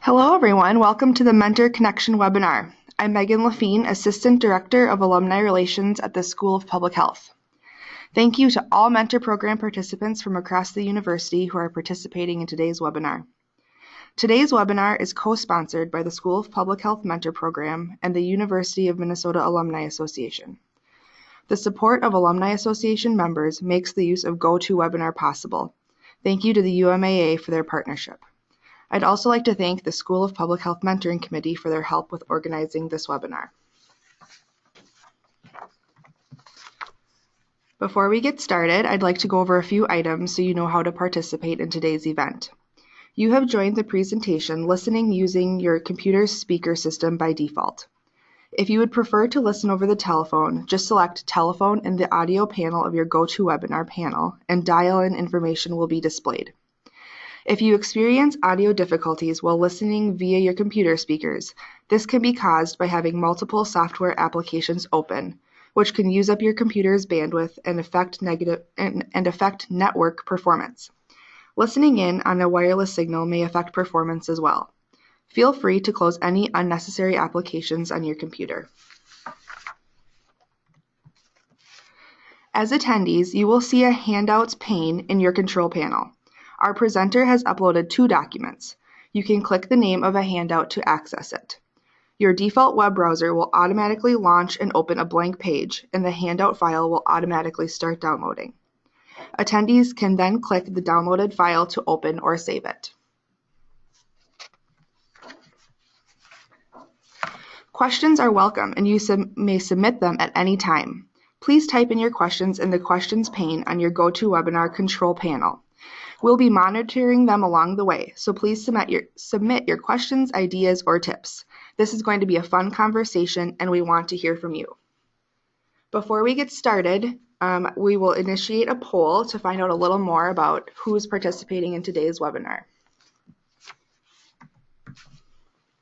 Hello everyone, welcome to the Mentor Connection webinar. I'm Megan Lafine, Assistant Director of Alumni Relations at the School of Public Health. Thank you to all Mentor Program participants from across the university who are participating in today's webinar. Today's webinar is co-sponsored by the School of Public Health Mentor Program and the University of Minnesota Alumni Association. The support of Alumni Association members makes the use of GoToWebinar possible. Thank you to the UMAA for their partnership. I'd also like to thank the School of Public Health Mentoring Committee for their help with organizing this webinar. Before we get started, I'd like to go over a few items so you know how to participate in today's event. You have joined the presentation listening using your computer's speaker system by default. If you would prefer to listen over the telephone, just select telephone in the audio panel of your GoToWebinar panel and dial-in information will be displayed. If you experience audio difficulties while listening via your computer speakers, this can be caused by having multiple software applications open, which can use up your computer's bandwidth and affect network performance. Listening in on a wireless signal may affect performance as well. Feel free to close any unnecessary applications on your computer. As attendees, you will see a handouts pane in your control panel. Our presenter has uploaded 2 documents. You can click the name of a handout to access it. Your default web browser will automatically launch and open a blank page, and the handout file will automatically start downloading. Attendees can then click the downloaded file to open or save it. Questions are welcome, and you may submit them at any time. Please type in your questions in the questions pane on your GoToWebinar control panel. We'll be monitoring them along the way, so please submit your questions, ideas, or tips. This is going to be a fun conversation, and we want to hear from you. Before we get started, we will initiate a poll to find out a little more about who's participating in today's webinar.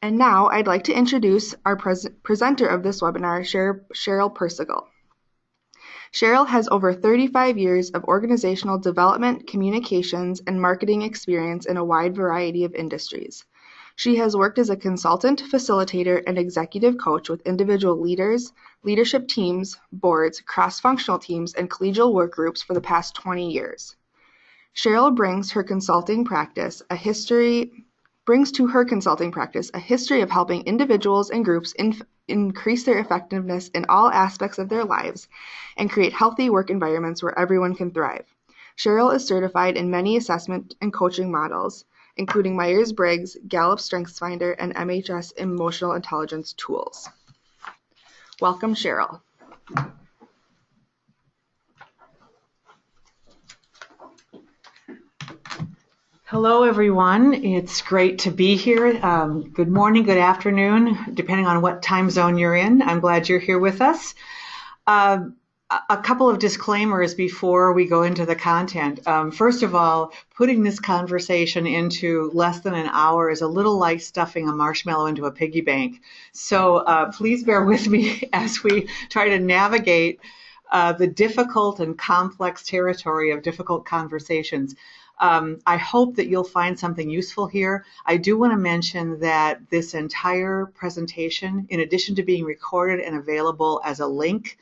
And now I'd like to introduce our presenter of this webinar, Cheryl Persigal. Cheryl has over 35 years of organizational development, communications, and marketing experience in a wide variety of industries. She has worked as a consultant, facilitator, and executive coach with individual leaders, leadership teams, boards, cross-functional teams, and collegial work groups for the past 20 years. Cheryl brings to her consulting practice a history of helping individuals and groups increase their effectiveness in all aspects of their lives and create healthy work environments where everyone can thrive. Cheryl is certified in many assessment and coaching models, including Myers-Briggs, Gallup StrengthsFinder, and MHS Emotional Intelligence tools. Welcome, Cheryl. Hello, everyone. It's great to be here. Good morning, good afternoon, depending on what time zone you're in. I'm glad you're here with us. A couple of disclaimers before we go into the content. First of all, putting this conversation into less than an hour is a little like stuffing a marshmallow into a piggy bank. So please bear with me as we try to navigate the difficult and complex territory of difficult conversations. I hope that you'll find something useful here. I do want to mention that this entire presentation, in addition to being recorded and available as a link,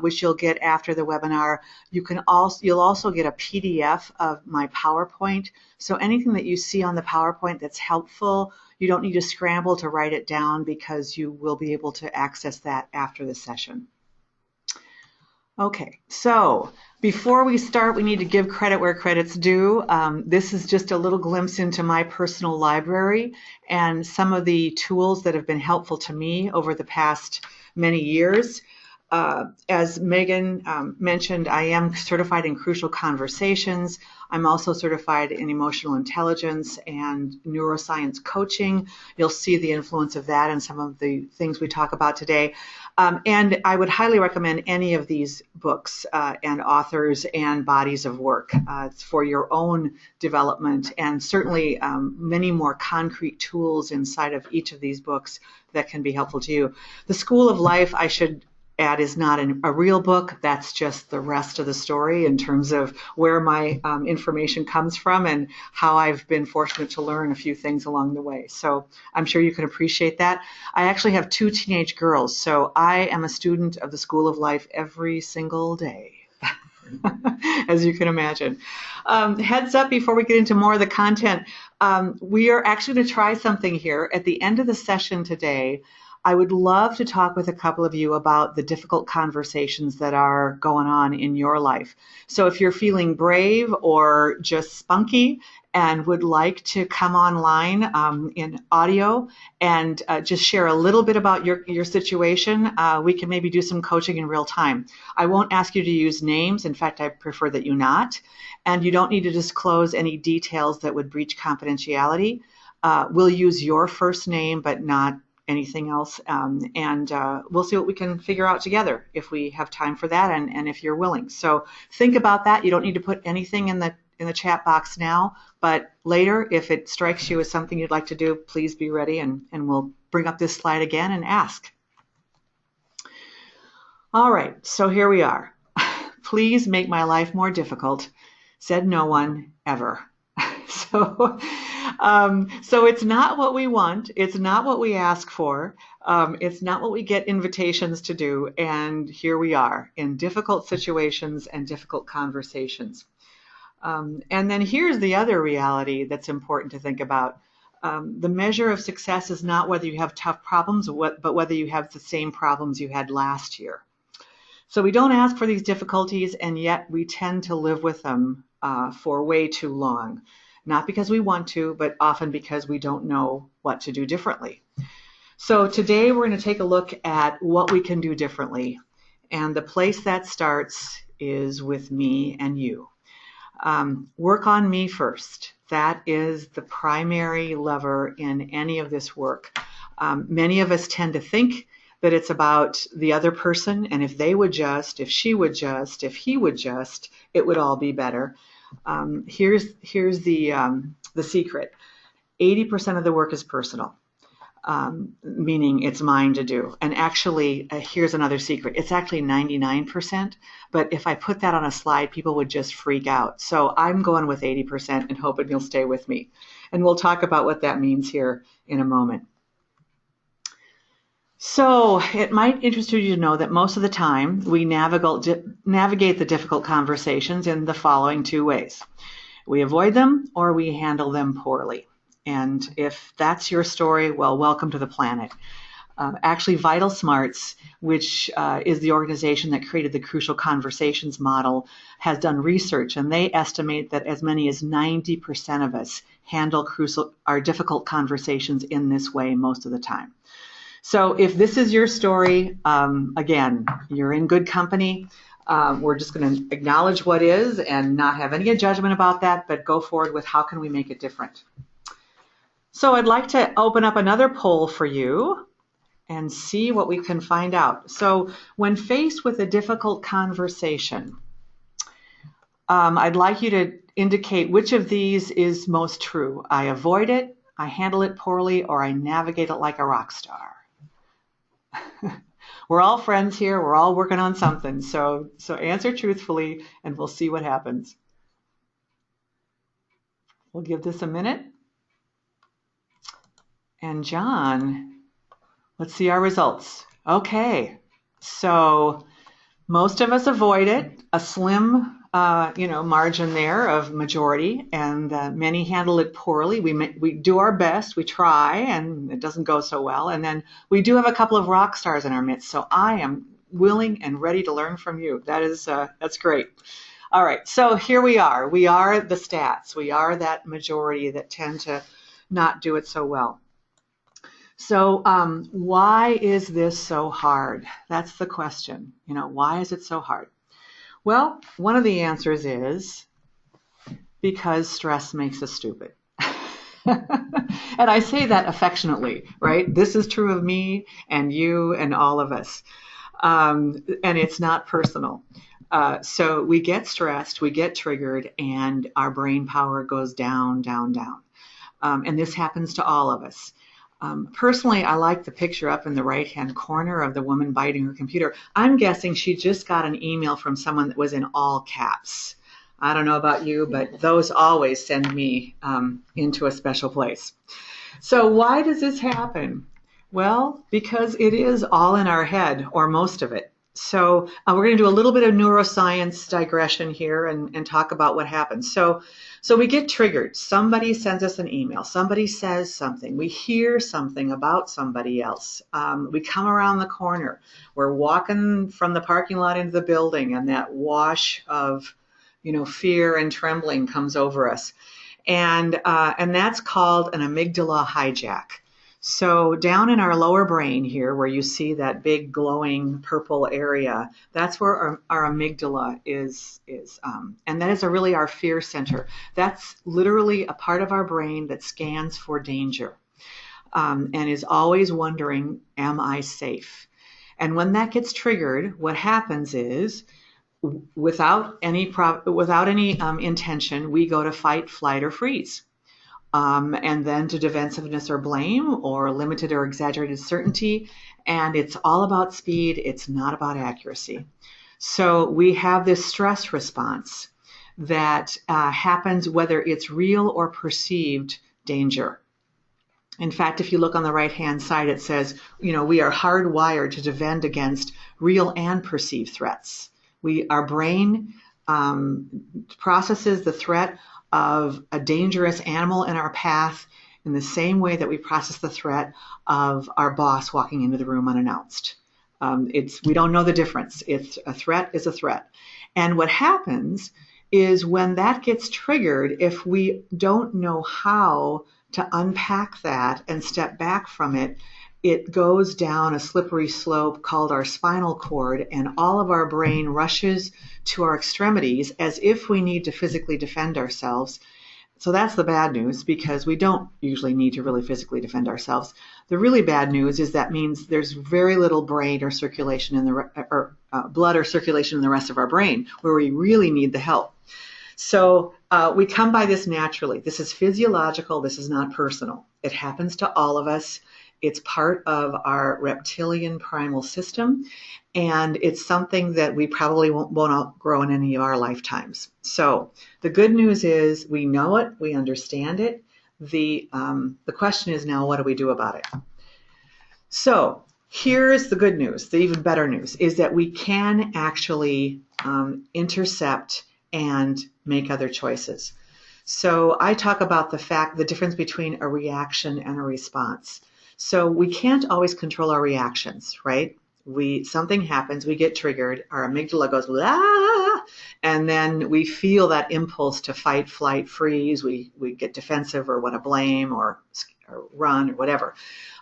which you'll get after the webinar, you'll also get a PDF of my PowerPoint. So anything that you see on the PowerPoint that's helpful, you don't need to scramble to write it down because you will be able to access that after the session. Okay, so before we start, we need to give credit where credit's due. This is just a little glimpse into my personal library and some of the tools that have been helpful to me over the past many years. As Megan mentioned, I am certified in crucial conversations. I'm also certified in emotional intelligence and neuroscience coaching. You'll see the influence of that in some of the things we talk about today. And I would highly recommend any of these books and authors and bodies of work for your own development, and certainly many more concrete tools inside of each of these books that can be helpful to you. The School of Life, I should ad is not a real book. That's just the rest of the story in terms of where my information comes from and how I've been fortunate to learn a few things along the way. So I'm sure you can appreciate that. I actually have 2 teenage girls, so I am a student of the School of Life every single day. As you can imagine. Heads up before we get into more of the content, we are actually going to try something here. At the end of the session today, I would love to talk with a couple of you about the difficult conversations that are going on in your life. So if you're feeling brave or just spunky and would like to come online in audio and just share a little bit about your situation, we can maybe do some coaching in real time. I won't ask you to use names. In fact, I prefer that you not. And you don't need to disclose any details that would breach confidentiality. We'll use your first name, but not anything else. And we'll see what we can figure out together if we have time for that and if you're willing. So think about that. You don't need to put anything in the chat box now, but later, if it strikes you as something you'd like to do, please be ready and we'll bring up this slide again and ask. All right, so here we are. Please make my life more difficult, said no one ever. So it's not what we want. It's not what we ask for. It's not what we get invitations to do. And here we are in difficult situations and difficult conversations. And then here's the other reality that's important to think about. The measure of success is not whether you have tough problems, but whether you have the same problems you had last year. So we don't ask for these difficulties, and yet we tend to live with them for way too long. Not because we want to, but often because we don't know what to do differently. So today we're going to take a look at what we can do differently. And the place that starts is with me and you. Work on me first. That is the primary lever in any of this work. Many of us tend to think that it's about the other person, and if they would just, if she would just, if he would just, it would all be better. Here's the secret. 80% of the work is personal, meaning it's mine to do. And actually, here's another secret. It's actually 99%, but if I put that on a slide, people would just freak out. So I'm going with 80% and hoping you'll stay with me. And we'll talk about what that means here in a moment. So it might interest you to know that most of the time we navigate the difficult conversations in the following 2 ways. We avoid them or we handle them poorly. And if that's your story, well, welcome to the planet. Actually, Vital Smarts, which is the organization that created the Crucial Conversations model, has done research, and they estimate that as many as 90% of us handle our difficult conversations in this way most of the time. So if this is your story, again, you're in good company. We're just going to acknowledge what is and not have any judgment about that, but go forward with how can we make it different. So I'd like to open up another poll for you and see what we can find out. So when faced with a difficult conversation, I'd like you to indicate which of these is most true. I avoid it, I handle it poorly, or I navigate it like a rock star. We're all friends here. We're all working on something. So answer truthfully, and we'll see what happens. We'll give this a minute. And John, let's see our results. Okay, so most of us avoid it. A slim, margin there of majority, and many handle it poorly. We do our best, we try, and it doesn't go so well. And then we do have a couple of rock stars in our midst. So I am willing and ready to learn from you. That's great. All right, so here we are. We are the stats. We are that majority that tend to not do it so well. So why is this so hard? That's the question. Why is it so hard? Well, one of the answers is because stress makes us stupid. And I say that affectionately, right? This is true of me and you and all of us. And it's not personal. So we get stressed, we get triggered, and our brain power goes down, down, down. And this happens to all of us. Personally, I like the picture up in the right-hand corner of the woman biting her computer. I'm guessing she just got an email from someone that was in all caps. I don't know about you, but those always send me into a special place. So why does this happen? Well, because it is all in our head, or most of it. So we're going to do a little bit of neuroscience digression here and talk about what happens. So we get triggered. Somebody sends us an email. Somebody says something. We hear something about somebody else. We come around the corner. We're walking from the parking lot into the building, and that wash of, fear and trembling comes over us. And that's called an amygdala hijack. So down in our lower brain here, where you see that big glowing purple area, that's where our amygdala is, and that is really our fear center. That's literally a part of our brain that scans for danger, and is always wondering, am I safe? And when that gets triggered, what happens is, without any intention, we go to fight, flight, or freeze. And then to defensiveness or blame, or limited or exaggerated certainty. And it's all about speed. It's not about accuracy. So we have this stress response that happens whether it's real or perceived danger. In fact, if you look on the right-hand side, it says, we are hardwired to defend against real and perceived threats. Our brain processes the threat of a dangerous animal in our path in the same way that we process the threat of our boss walking into the room unannounced. We don't know the difference. A threat is a threat. And what happens is when that gets triggered, if we don't know how to unpack that and step back from it, it goes down a slippery slope called our spinal cord, and all of our brain rushes to our extremities as if we need to physically defend ourselves. So that's the bad news, because we don't usually need to really physically defend ourselves. The really bad news is that means there's very little brain or circulation blood or circulation in the rest of our brain, where we really need the help. So we come by this naturally. This is physiological. This is not personal. It happens to all of us. It's part of our reptilian primal system, and it's something that we probably won't outgrow in any of our lifetimes. So the good news is we know it, we understand it. The question is now, what do we do about it? So here's the good news. The even better news is that we can actually intercept and make other choices. So I talk about the difference between a reaction and a response. So we can't always control our reactions, right? Something happens, we get triggered, our amygdala goes, ah, and then we feel that impulse to fight, flight, freeze. We get defensive or want to blame or run or whatever.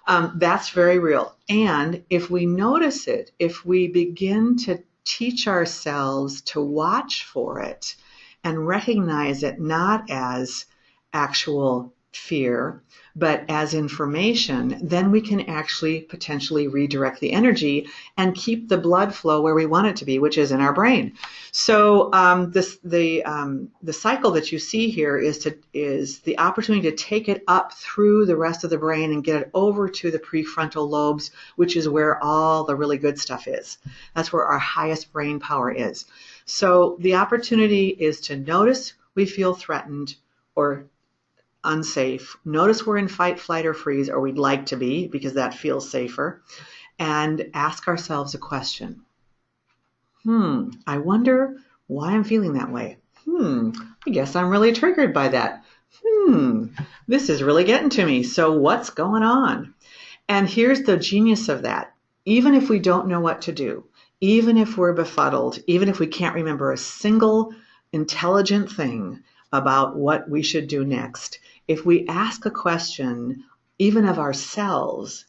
That's very real. And if we notice it, if we begin to teach ourselves to watch for it and recognize it not as actual fear, but as information, then we can actually potentially redirect the energy and keep the blood flow where we want it to be, which is in our brain. So the cycle that you see here is the opportunity to take it up through the rest of the brain and get it over to the prefrontal lobes, which is where all the really good stuff is. That's where our highest brain power is. So the opportunity is to notice we feel threatened or unsafe. Notice we're in fight, flight, or freeze, or we'd like to be, because that feels safer. And ask ourselves a question. I wonder why I'm feeling that way. I guess I'm really triggered by that. This is really getting to me. So what's going on? And here's the genius of that. Even if we don't know what to do, even if we're befuddled, even if we can't remember a single intelligent thing about what we should do next, if we ask a question, even of ourselves,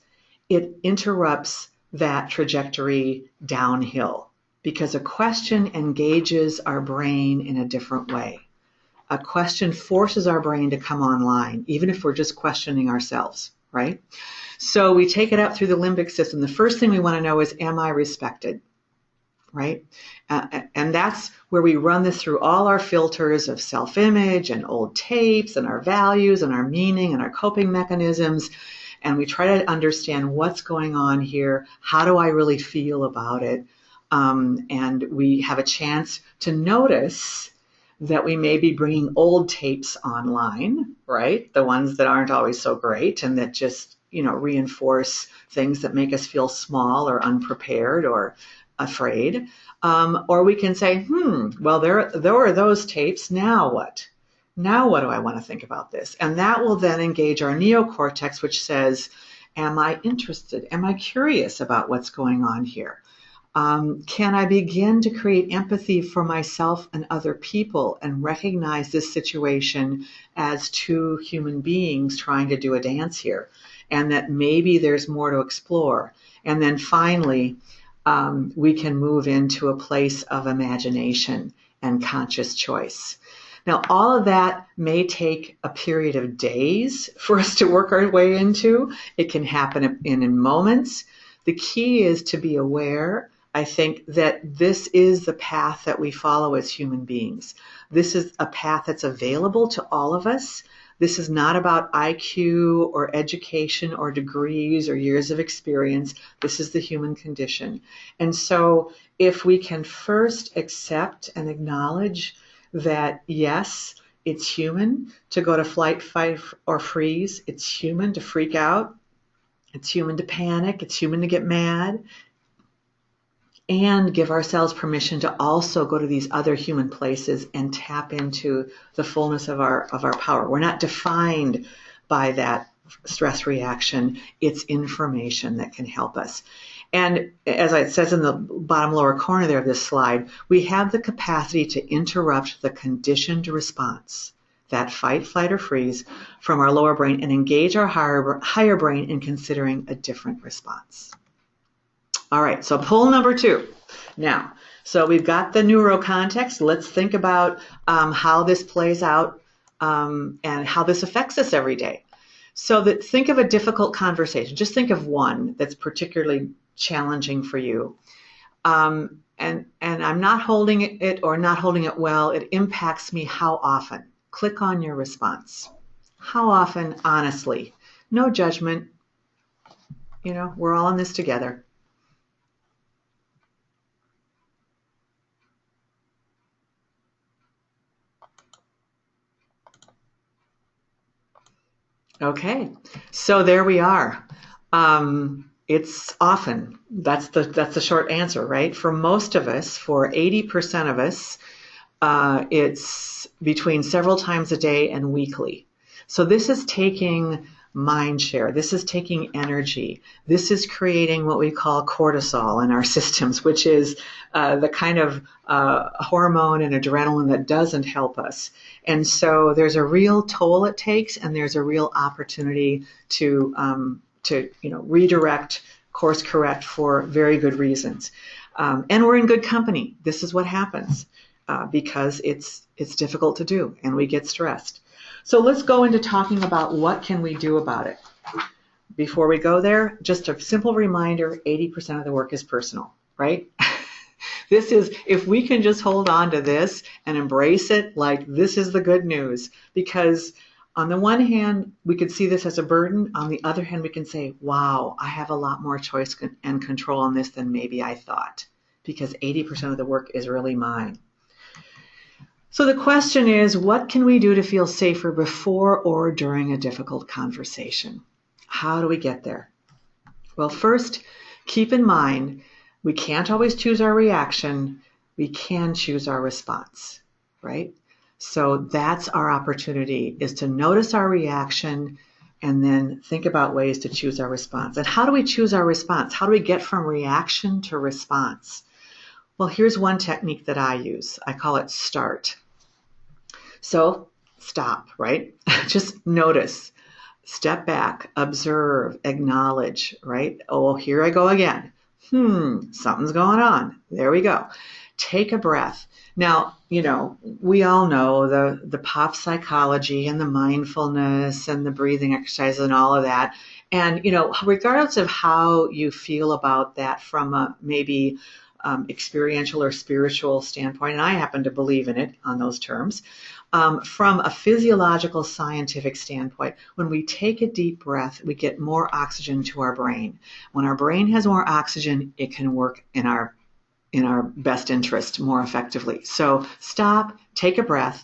it interrupts that trajectory downhill, because a question engages our brain in a different way. A question forces our brain to come online, even if we're just questioning ourselves, right? So we take it up through the limbic system. The first thing we want to know is, am I respected? Right? And that's where we run this through all our filters of self-image and old tapes and our values and our meaning and our coping mechanisms. and we try to understand what's going on here. How do I really feel about it? And we have a chance to notice that we may be bringing old tapes online, right? The ones that aren't always so great and that just, reinforce things that make us feel small or unprepared or afraid. Or we can say, well, there are those tapes. Now what? Now what do I want to think about this? And that will then engage our neocortex, which says, am I interested? Am I curious about what's going on here? Can I begin to create empathy for myself and other people and recognize this situation as two human beings trying to do a dance here, and that maybe there's more to explore? And then finally, we can move into a place of imagination and conscious choice. Now, all of that may take a period of days for us to work our way into. It can happen in moments. The key is to be aware. I think that this is the path that we follow as human beings. This is a path that's available to all of us. This is not about IQ or education or degrees or years of experience. This is the human condition. And so if we can first accept and acknowledge that, yes, it's human to go to flight, fight, or freeze. It's human to freak out. It's human to panic. It's human to get mad. And give ourselves permission to also go to these other human places and tap into the fullness of our power. We're not defined by that stress reaction. It's information that can help us. And as it says in the bottom lower corner there of this slide, we have the capacity to interrupt the conditioned response, that fight, flight, or freeze, from our lower brain and engage our higher brain in considering a different response. All right, so pull number 2. Now, so we've got the neurocontext. Let's think about how this plays out and how this affects us every day. So think of a difficult conversation. Just think of one that's particularly challenging for you. And I'm not holding it or not holding it well. It impacts me how often? Click on your response. How often, honestly? No judgment. We're all in this together. Okay, so there we are. It's often. That's the short answer, right? For most of us, for 80% of us, it's between several times a day and weekly. So this is taking mind share. This is taking energy. This is creating what we call cortisol in our systems, which is the kind of hormone and adrenaline that doesn't help us. And so there's a real toll it takes, and there's a real opportunity to redirect, course correct for very good reasons. And we're in good company. This is what happens because it's difficult to do, and we get stressed. So let's go into talking about what can we do about it. Before we go there, just a simple reminder, 80% of the work is personal, right? This is, if we can just hold on to this and embrace it, like this is the good news. Because on the one hand, we could see this as a burden. On the other hand, we can say, wow, I have a lot more choice and control on this than maybe I thought. Because 80% of the work is really mine. So the question is, what can we do to feel safer before or during a difficult conversation? How do we get there? Well, first, keep in mind, we can't always choose our reaction. We can choose our response, right? So that's our opportunity, is to notice our reaction and then think about ways to choose our response. And how do we choose our response? How do we get from reaction to response? Well, here's one technique that I use. I call it START. So stop, right? Just notice, step back, observe, acknowledge, right? Oh, here I go again. Something's going on. There we go. Take a breath. Now, we all know the pop psychology and the mindfulness and the breathing exercises and all of that. And, regardless of how you feel about that from a maybe experiential or spiritual standpoint, and I happen to believe in it on those terms, From a physiological scientific standpoint, when we take a deep breath, we get more oxygen to our brain. When our brain has more oxygen, it can work in our best interest more effectively. So stop, take a breath,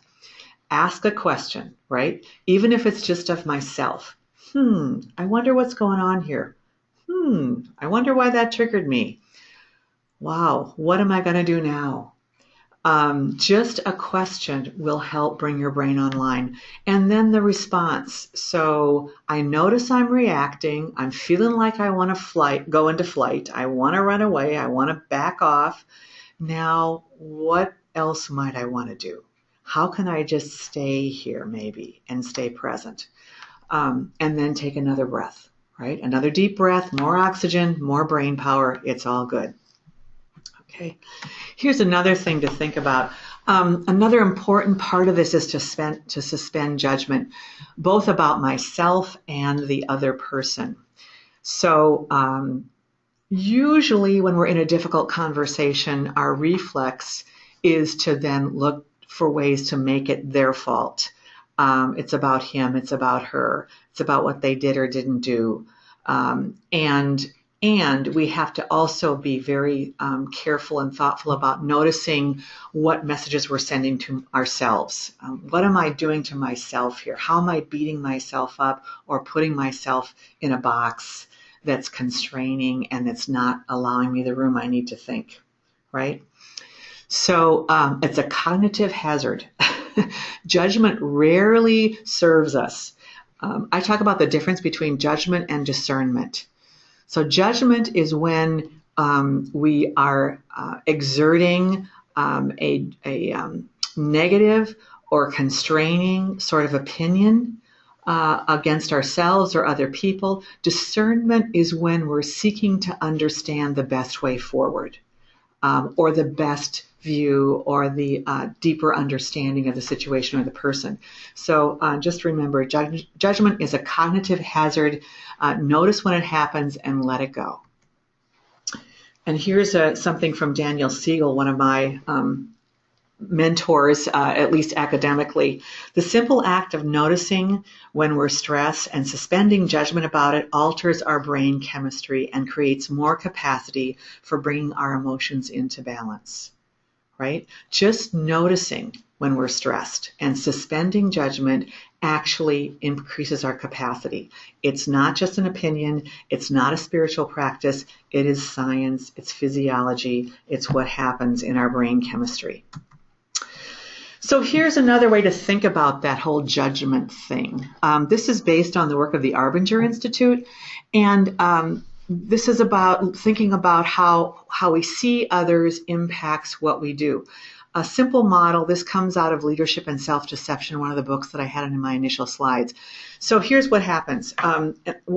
ask a question, right? Even if it's just of myself. I wonder what's going on here. I wonder why that triggered me. Wow, what am I going to do now? Just a question will help bring your brain online. And then the response. So I notice I'm reacting. I'm feeling like I want to go into flight. I want to run away. I want to back off. Now, what else might I want to do? How can I just stay here maybe and stay present? And then take another breath, right? Another deep breath, more oxygen, more brain power. It's all good. Okay. Here's another thing to think about. Another important part of this is to suspend judgment, both about myself and the other person. So usually when we're in a difficult conversation, our reflex is to then look for ways to make it their fault. It's about him, it's about her, it's about what they did or didn't do. And we have to also be very careful and thoughtful about noticing what messages we're sending to ourselves. What am I doing to myself here? How am I beating myself up or putting myself in a box that's constraining and that's not allowing me the room I need to think, right? So it's a cognitive hazard. Judgment rarely serves us. I talk about the difference between judgment and discernment. So judgment is when we are exerting a negative or constraining sort of opinion against ourselves or other people. Discernment is when we're seeking to understand the best way forward, or the best view, or the deeper understanding of the situation or the person. So just remember, judgment is a cognitive hazard. Notice when it happens and let it go. And here's something from Daniel Siegel, one of my mentors, at least academically. The simple act of noticing when we're stressed and suspending judgment about it alters our brain chemistry and creates more capacity for bringing our emotions into balance, right? Just noticing when we're stressed and suspending judgment actually increases our capacity. It's not just an opinion. It's not a spiritual practice. It is science. It's physiology. It's what happens in our brain chemistry. So here's another way to think about that whole judgment thing. This is based on the work of the Arbinger Institute, and this is about thinking about how we see others impacts what we do. A simple model, this comes out of Leadership and Self-Deception, one of the books that I had in my initial slides. So here's what happens,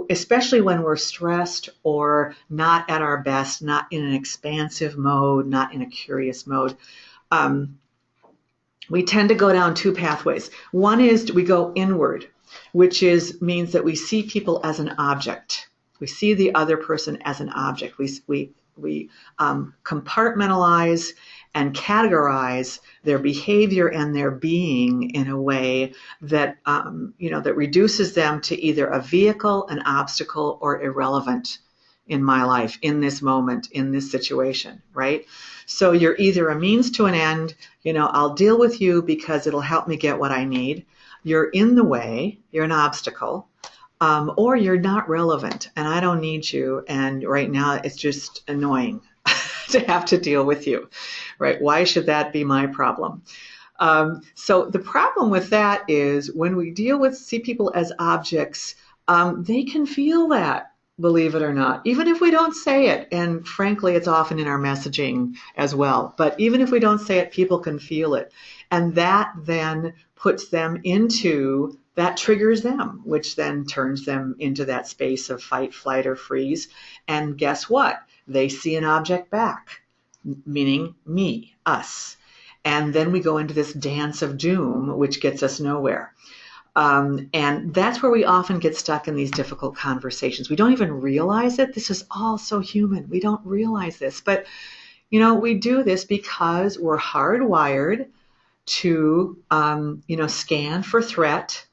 especially when we're stressed or not at our best, not in an expansive mode, not in a curious mode. We tend to go down two pathways. One is we go inward, which means that we see people as an object. We see the other person as an object. We compartmentalize and categorize their behavior and their being in a way that that reduces them to either a vehicle, an obstacle, or irrelevant in my life, in this moment, in this situation, right? So you're either a means to an end, I'll deal with you because it'll help me get what I need. You're in the way, you're an obstacle, or you're not relevant and I don't need you. And right now it's just annoying to have to deal with you, right? Why should that be my problem? So the problem with that is when we see people as objects, they can feel that. Believe it or not, even if we don't say it. And frankly, it's often in our messaging as well. But even if we don't say it, people can feel it. And that then puts them that triggers them, which then turns them into that space of fight, flight, or freeze. And guess what? They see an object back, meaning me, us. And then we go into this dance of doom, which gets us nowhere. And that's where we often get stuck in these difficult conversations. We don't even realize it. This is all so human. We don't realize this. But, we do this because we're hardwired to, scan for threat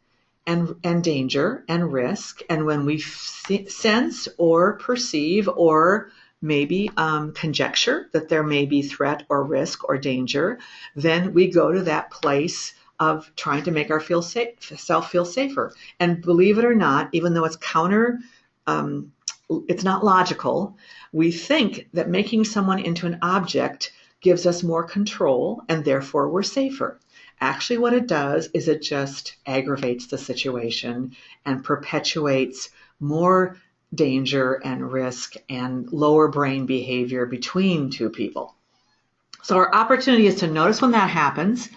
and danger and risk. And when we sense or perceive or maybe conjecture that there may be threat or risk or danger, then we go to that place of trying to make self feel safer. And believe it or not, even though it's it's not logical, we think that making someone into an object gives us more control and therefore we're safer. Actually, what it does is it just aggravates the situation and perpetuates more danger and risk and lower brain behavior between two people. So our opportunity is to notice when that happens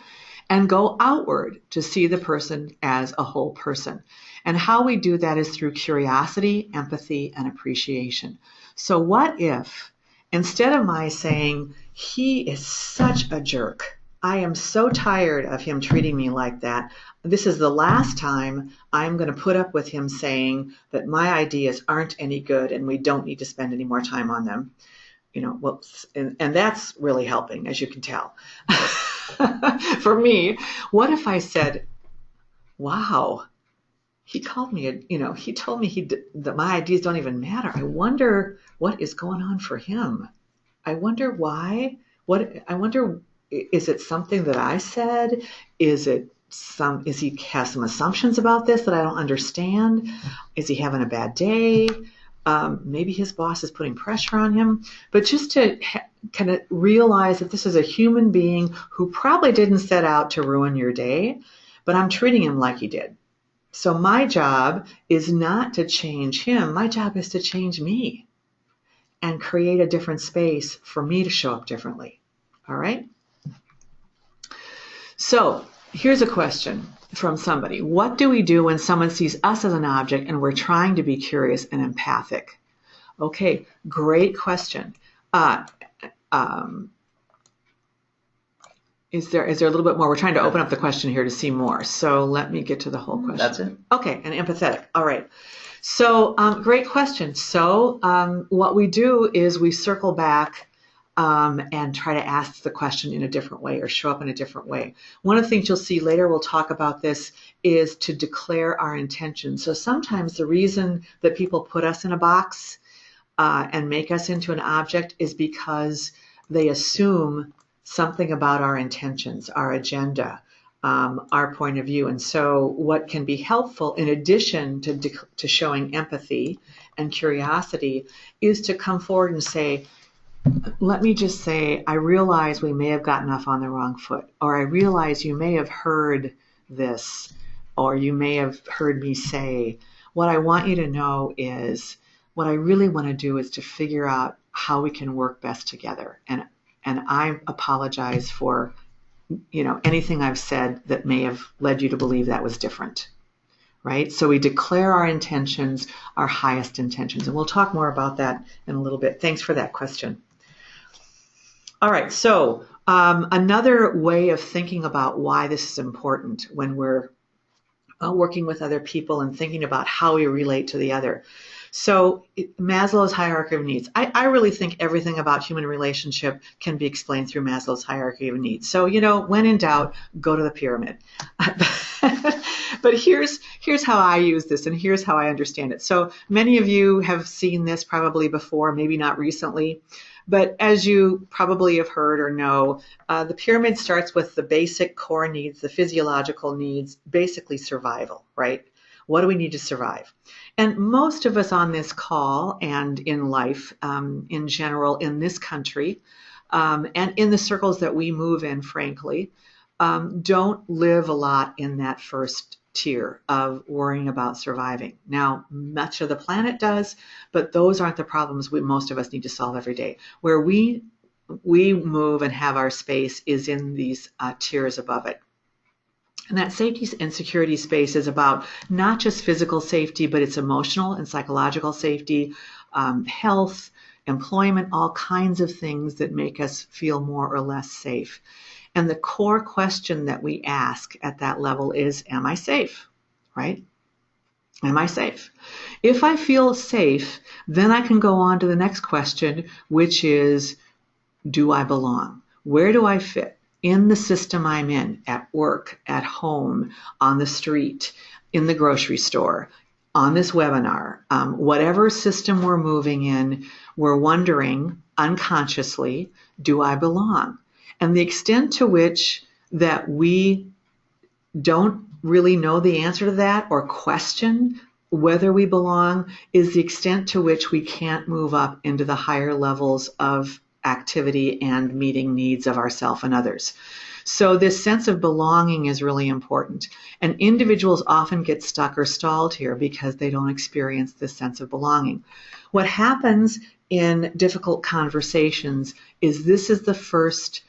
and go outward to see the person as a whole person. And how we do that is through curiosity, empathy, and appreciation. So what if, instead of my saying, he is such a jerk, I am so tired of him treating me like that, this is the last time I'm going to put up with him saying that my ideas aren't any good and we don't need to spend any more time on them. And that's really helping, as you can tell. For me, what if I said, wow, he called me, he told me that my ideas don't even matter. I wonder what is going on for him. I wonder why. Is it something that I said? Is he has some assumptions about this that I don't understand? Is he having a bad day? Maybe his boss is putting pressure on him. But just to kind of realize that this is a human being who probably didn't set out to ruin your day, but I'm treating him like he did. So my job is not to change him. My job is to change me and create a different space for me to show up differently. All right? So here's a question from somebody. What do we do when someone sees us as an object and we're trying to be curious and empathic? Okay, great question. Is there a little bit more? We're trying to open up the question here to see more. So let me get to the whole question. That's it. Okay, and empathetic. All right. So great question. So what we do is we circle back and try to ask the question in a different way or show up in a different way. One of the things you'll see later, we'll talk about this, is to declare our intention. So sometimes the reason that people put us in a box and make us into an object is because they assume something about our intentions, our agenda, our point of view. And so what can be helpful, in addition to showing empathy and curiosity, is to come forward and say, let me just say, I realize we may have gotten off on the wrong foot, or I realize you may have heard this, or you may have heard me say, what I want you to know is what I really want to do is to figure out how we can work best together. And I apologize for, anything I've said that may have led you to believe that was different, right? So we declare our intentions, our highest intentions, and we'll talk more about that in a little bit. Thanks for that question. All right, so another way of thinking about why this is important when we're working with other people and thinking about how we relate to the other. So Maslow's hierarchy of needs. I really think everything about human relationship can be explained through Maslow's hierarchy of needs. So, when in doubt, go to the pyramid. But here's how I use this, and here's how I understand it. So many of you have seen this probably before, maybe not recently. But as you probably have heard or know, the pyramid starts with the basic core needs, the physiological needs, basically survival, right? What do we need to survive? And most of us on this call and in life in general in this country and in the circles that we move in, frankly, don't live a lot in that first tier of worrying about surviving. Now, much of the planet does, but those aren't the problems most of us need to solve every day. Where we move and have our space is in these tiers above it. And that safety and security space is about not just physical safety, but it's emotional and psychological safety, health, employment, all kinds of things that make us feel more or less safe. And the core question that we ask at that level is, am I safe? Right? Am I safe? If I feel safe, then I can go on to the next question, which is, do I belong? Where do I fit? in the system I'm in, at work, at home, on the street, in the grocery store, on this webinar, whatever system we're moving in, we're wondering unconsciously, do I belong? And the extent to which that we don't really know the answer to that or question whether we belong is the extent to which we can't move up into the higher levels of activity and meeting needs of ourselves and others. So this sense of belonging is really important. And individuals often get stuck or stalled here because they don't experience this sense of belonging. What happens in difficult conversations is this is the first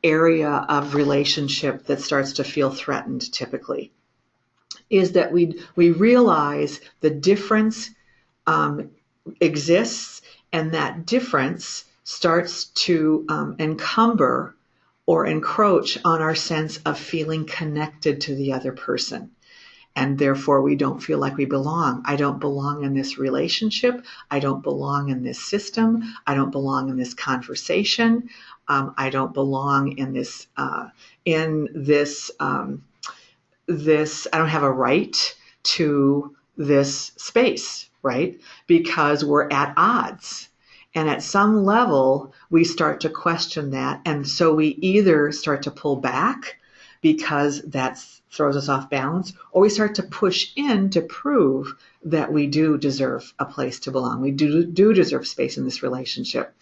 area of relationship that starts to feel threatened typically, is that we realize the difference exists, and that difference starts to encumber or encroach on our sense of feeling connected to the other person. And therefore, we don't feel like we belong. I don't belong in this relationship. I don't belong in this system. I don't belong in this conversation. I don't belong in this. I don't have a right to this space, right? Because we're at odds. And at some level, we start to question that. And so we either start to pull back because that throws us off balance, or we start to push in to prove that we do deserve a place to belong. We do deserve space in this relationship.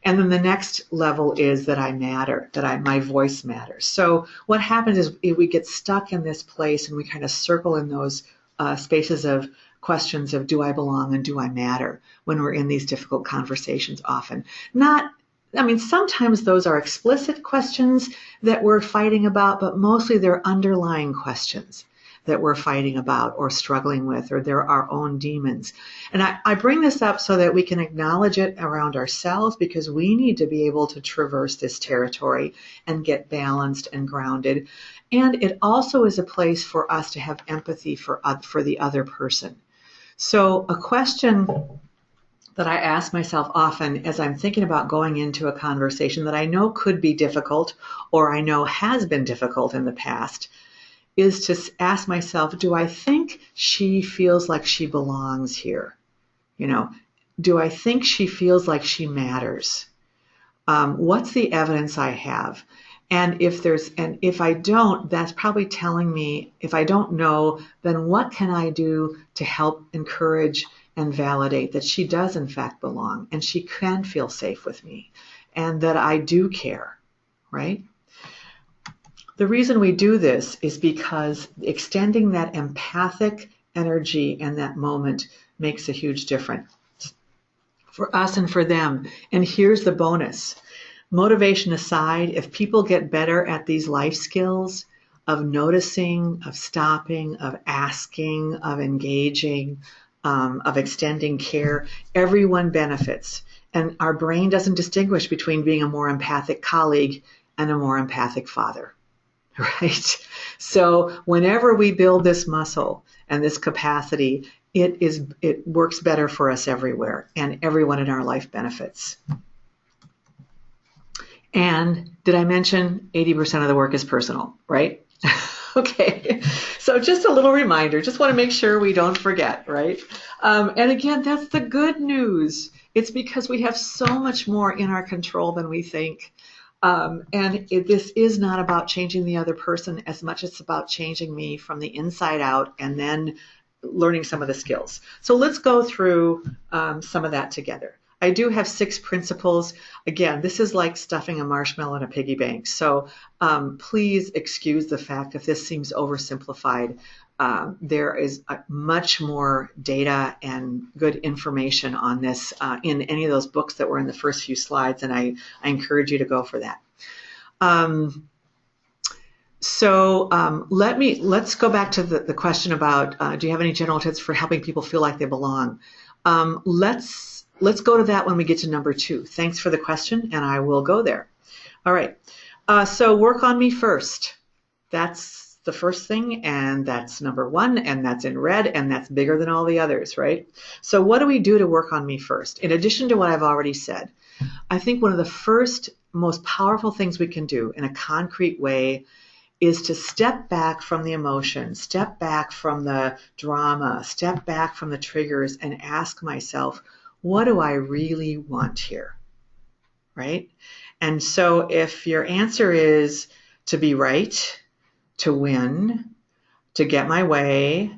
And then the next level is that I matter, that my voice matters. So what happens is we get stuck in this place and we kind of circle in those spaces of questions of do I belong and do I matter when we're in these difficult conversations often. Sometimes those are explicit questions that we're fighting about, but mostly they're underlying questions that we're fighting about or struggling with, or they're our own demons. And I bring this up so that we can acknowledge it around ourselves, because we need to be able to traverse this territory and get balanced and grounded. And it also is a place for us to have empathy for the other person. So a question that I ask myself often as I'm thinking about going into a conversation that I know could be difficult, or I know has been difficult in the past, is to ask myself, do I think she feels like she belongs here? Do I think she feels like she matters? What's the evidence I have? And if I don't, that's probably telling me, if I don't know, then what can I do to help encourage and validate that she does in fact belong, and she can feel safe with me, and that I do care, right? The reason we do this is because extending that empathic energy in that moment makes a huge difference for us and for them. And here's the bonus. Motivation aside, if people get better at these life skills of noticing, of stopping, of asking, of engaging, of extending care, everyone benefits. And our brain doesn't distinguish between being a more empathic colleague and a more empathic father. Right? So whenever we build this muscle and this capacity, it works better for us everywhere, and everyone in our life benefits. And did I mention 80% of the work is personal, right? Okay. So just a little reminder, just want to make sure we don't forget, right? And again, that's the good news. It's because we have so much more in our control than we think. This is not about changing the other person as much as it's about changing me from the inside out, and then learning some of the skills. So let's go through some of that together. I do have 6 principles. Again, this is like stuffing a marshmallow in a piggy bank. So please excuse the fact if this seems oversimplified. There is much more data and good information on this in any of those books that were in the first few slides, and I encourage you to go for that. Let's go back to the question about do you have any general tips for helping people feel like they belong? Let's go to that when we get to number 2. Thanks for the question, and I will go there. All right. So work on me first. That's the first thing, and that's number 1, and that's in red, and that's bigger than all the others, right? So what do we do to work on me first? In addition to what I've already said, I think one of the first most powerful things we can do in a concrete way is to step back from the emotion, step back from the drama, step back from the triggers, and ask myself, what do I really want here? Right? And so if your answer is to be right, to win, to get my way,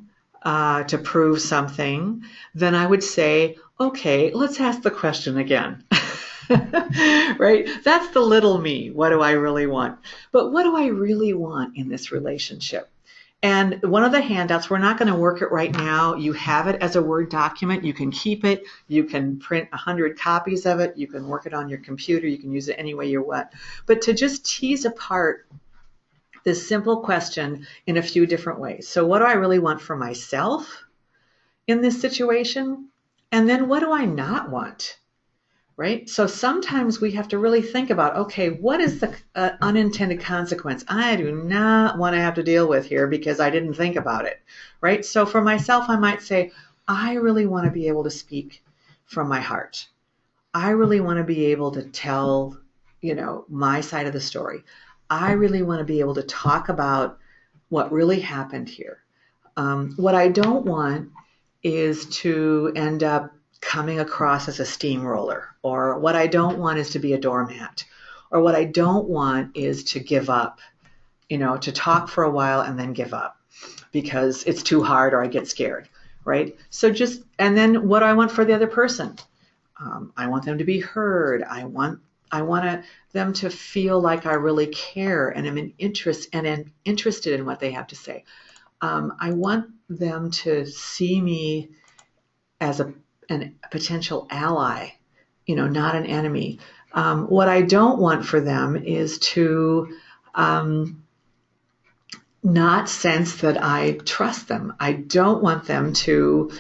to prove something, then I would say, okay, let's ask the question again. Right? That's the little me. What do I really want? But what do I really want in this relationship? And one of the handouts, we're not going to work it right now. You have it as a Word document. You can keep it. You can print 100 copies of it. You can work it on your computer. You can use it any way you want. But to just tease apart this simple question in a few different ways. So what do I really want for myself in this situation? And then what do I not want? Right? So sometimes we have to really think about, okay, what is the unintended consequence I do not want to have to deal with here because I didn't think about it, right? So for myself, I might say, I really want to be able to speak from my heart. I really want to be able to tell, my side of the story. I really want to be able to talk about what really happened here. What I don't want is to end up coming across as a steamroller, or what I don't want is to be a doormat, or what I don't want is to give up, to talk for a while and then give up because it's too hard or I get scared, right? So and then what do I want for the other person? I want them to be heard. I want them to feel like I really care and am interested in what they have to say. I want them to see me as a potential ally, not an enemy. What I don't want for them is to not sense that I trust them. I don't want them to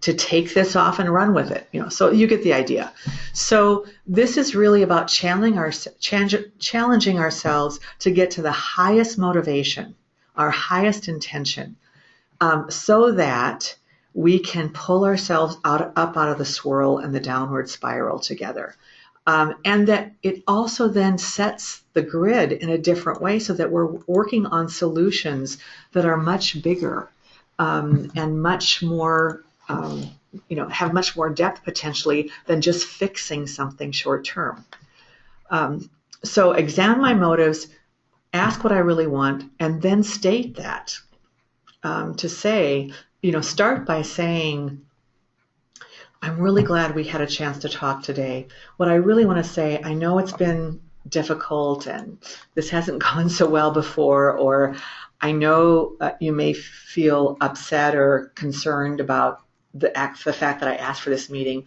take this off and run with it. So you get the idea. So this is really about challenging ourselves to get to the highest motivation, our highest intention, so that we can pull ourselves up out of the swirl and the downward spiral together. And that it also then sets the grid in a different way so that we're working on solutions that are much bigger and much more, have much more depth potentially than just fixing something short term. So examine my motives, ask what I really want, and then state that. To say, start by saying, I'm really glad we had a chance to talk today. What I really want to say, I know it's been difficult and this hasn't gone so well before, or I know you may feel upset or concerned about the fact that I asked for this meeting.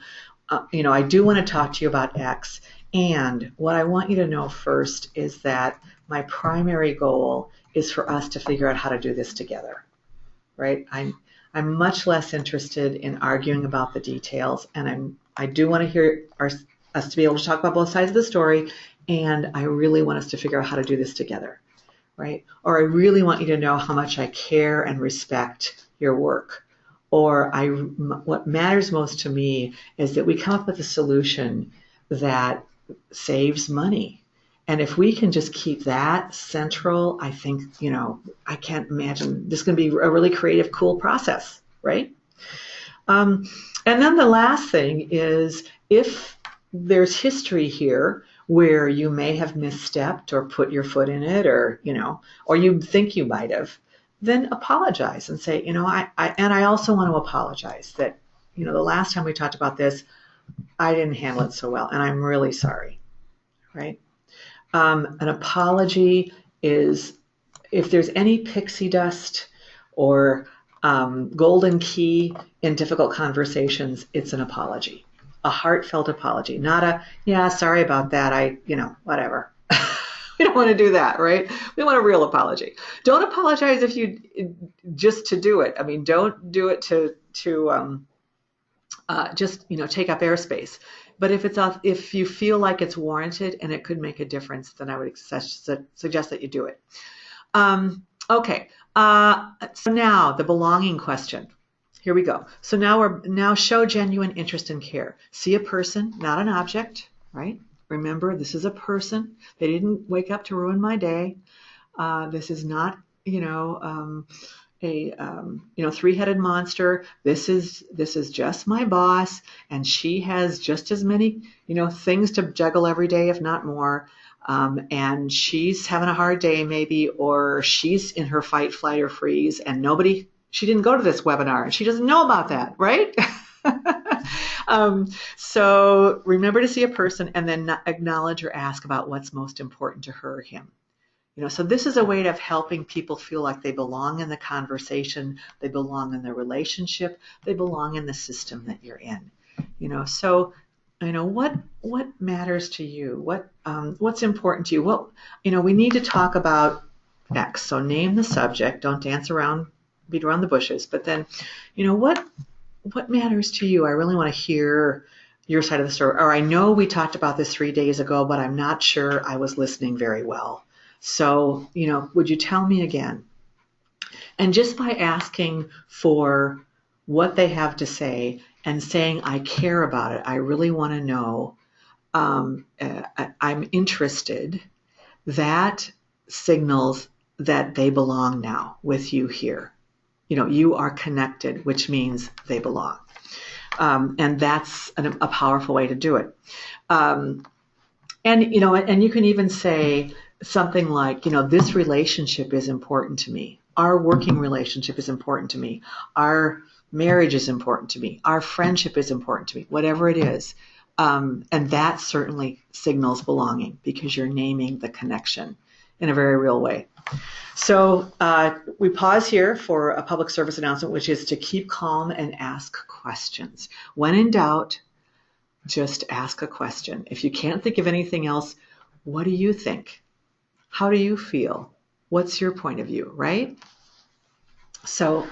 I do want to talk to you about X. And what I want you to know first is that my primary goal is for us to figure out how to do this together. Right? I'm much less interested in arguing about the details, and I do want to hear us to be able to talk about both sides of the story, and I really want us to figure out how to do this together, right? Or I really want you to know how much I care and respect your work. Or what matters most to me is that we come up with a solution that saves money. And if we can just keep that central, I think, I can't imagine this is going to be a really creative, cool process, right? And then the last thing is, if there's history here where you may have misstepped or put your foot in it, or you think you might have, then apologize and say, I also want to apologize that, the last time we talked about this, I didn't handle it so well, and I'm really sorry, right? An apology is, if there's any pixie dust or golden key in difficult conversations, it's an apology, a heartfelt apology, not a, yeah, sorry about that, whatever. We don't want to do that, right? We want a real apology. Don't apologize just to do it. I mean, don't do it to just take up airspace. But if you feel like it's warranted and it could make a difference, then I would suggest that you do it. Okay. So now the belonging question. Here we go. So now show genuine interest and care. See a person, not an object, right? Remember, this is a person. They didn't wake up to ruin my day. This is not, a three-headed monster. This is just my boss, and she has just as many things to juggle every day, if not more. And she's having a hard day maybe, or she's in her fight, flight, or freeze, and she didn't go to this webinar, and she doesn't know about that, right? So remember to see a person and then acknowledge or ask about what's most important to her or him. So this is a way of helping people feel like they belong in the conversation, they belong in the relationship, they belong in the system that you're in. So what matters to you? What's important to you? We need to talk about X. So name the subject. Don't beat around the bushes. But then, what matters to you? I really want to hear your side of the story. Or I know we talked about this 3 days ago, but I'm not sure I was listening very well. So, would you tell me again? And just by asking for what they have to say and saying, I care about it, I really want to know, I'm interested, that signals that they belong now with you here. You are connected, which means they belong. And that's a powerful way to do it. And you can even say something like, this relationship is important to me. Our working relationship is important to me. Our marriage is important to me. Our friendship is important to me, whatever it is. And that certainly signals belonging because you're naming the connection in a very real way. So we pause here for a public service announcement, which is to keep calm and ask questions. When in doubt, just ask a question. If you can't think of anything else, what do you think? How do you feel? What's your point of view, right? So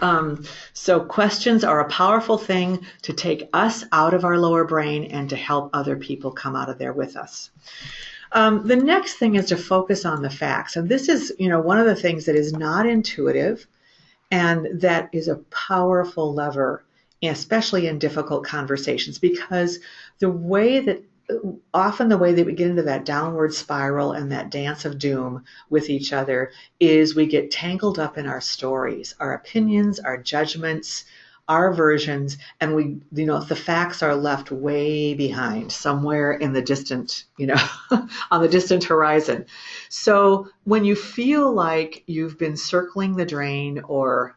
questions are a powerful thing to take us out of our lower brain and to help other people come out of there with us. The next thing is to focus on the facts. And this is, one of the things that is not intuitive and that is a powerful lever, especially in difficult conversations, because often the way that we get into that downward spiral and that dance of doom with each other is we get tangled up in our stories, our opinions, our judgments, our versions, and the facts are left way behind somewhere in the distant, on the distant horizon. So when you feel like you've been circling the drain or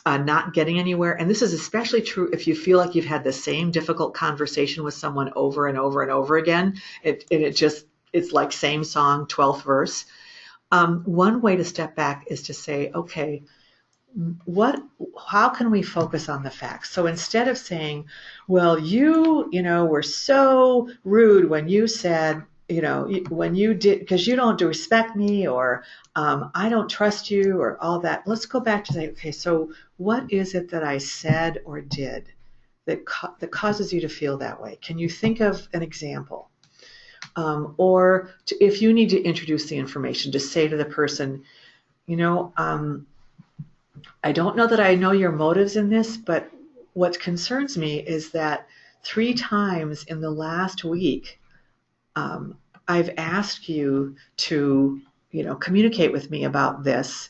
not getting anywhere, and this is especially true if you feel like you've had the same difficult conversation with someone over and over and over again, it's like same song, 12th verse. One way to step back is to say, okay, how can we focus on the facts? So instead of saying, well, you were so rude when you said, when you did, because you don't respect me, or I don't trust you, or all that. Let's go back to say, okay, so what is it that I said or did that causes you to feel that way? Can you think of an example? If you need to introduce the information, just say to the person, I don't know that I know your motives in this, but what concerns me is that 3 times in the last week, I've asked you to, communicate with me about this,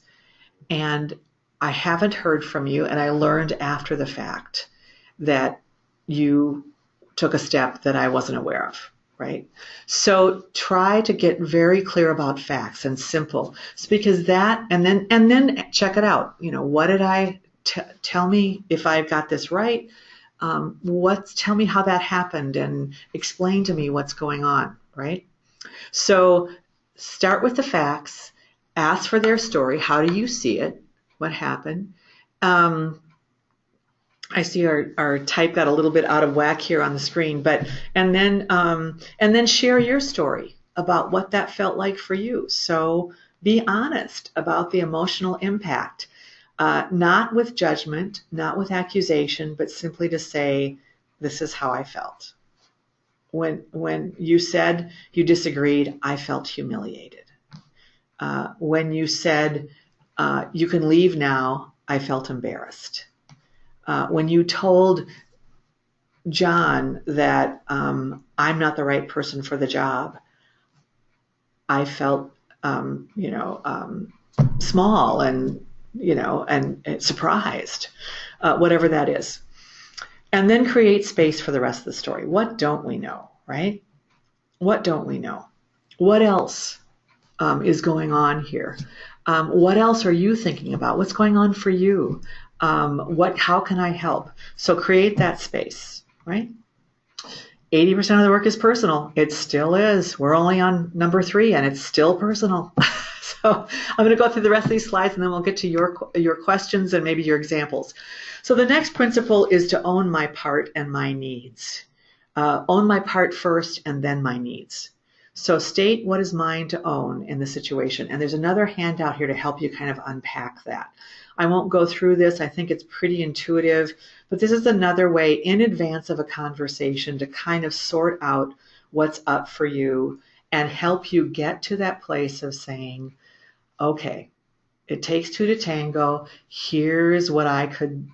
and I haven't heard from you, and I learned after the fact that you took a step that I wasn't aware of, right? So try to get very clear about facts and simple, because and then check it out. What did I tell me if I've got this right? Tell me how that happened and explain to me what's going on, right? So start with the facts, ask for their story. How do you see it? What happened? I see our type got a little bit out of whack here on the screen, and then share your story about what that felt like for you. So be honest about the emotional impact, not with judgment, not with accusation, but simply to say, this is how I felt. When you said you disagreed, I felt humiliated. When you said you can leave now, I felt embarrassed. When you told John that I'm not the right person for the job, I felt, small and, and surprised, whatever that is. And then create space for the rest of the story. What don't we know, right? What don't we know? What else is going on here? What else are you thinking about? What's going on for you? How can I help? So create that space, right? 80% of the work is personal. It still is. We're only on number 3 and it's still personal. So I'm going to go through the rest of these slides and then we'll get to your questions and maybe your examples. So the next principle is to own my part and my needs. Own my part first and then my needs. So state what is mine to own in the situation. And there's another handout here to help you kind of unpack that. I won't go through this. I think it's pretty intuitive, but this is another way in advance of a conversation to kind of sort out what's up for you and help you get to that place of saying, okay, it takes 2 to tango. Here's what I could,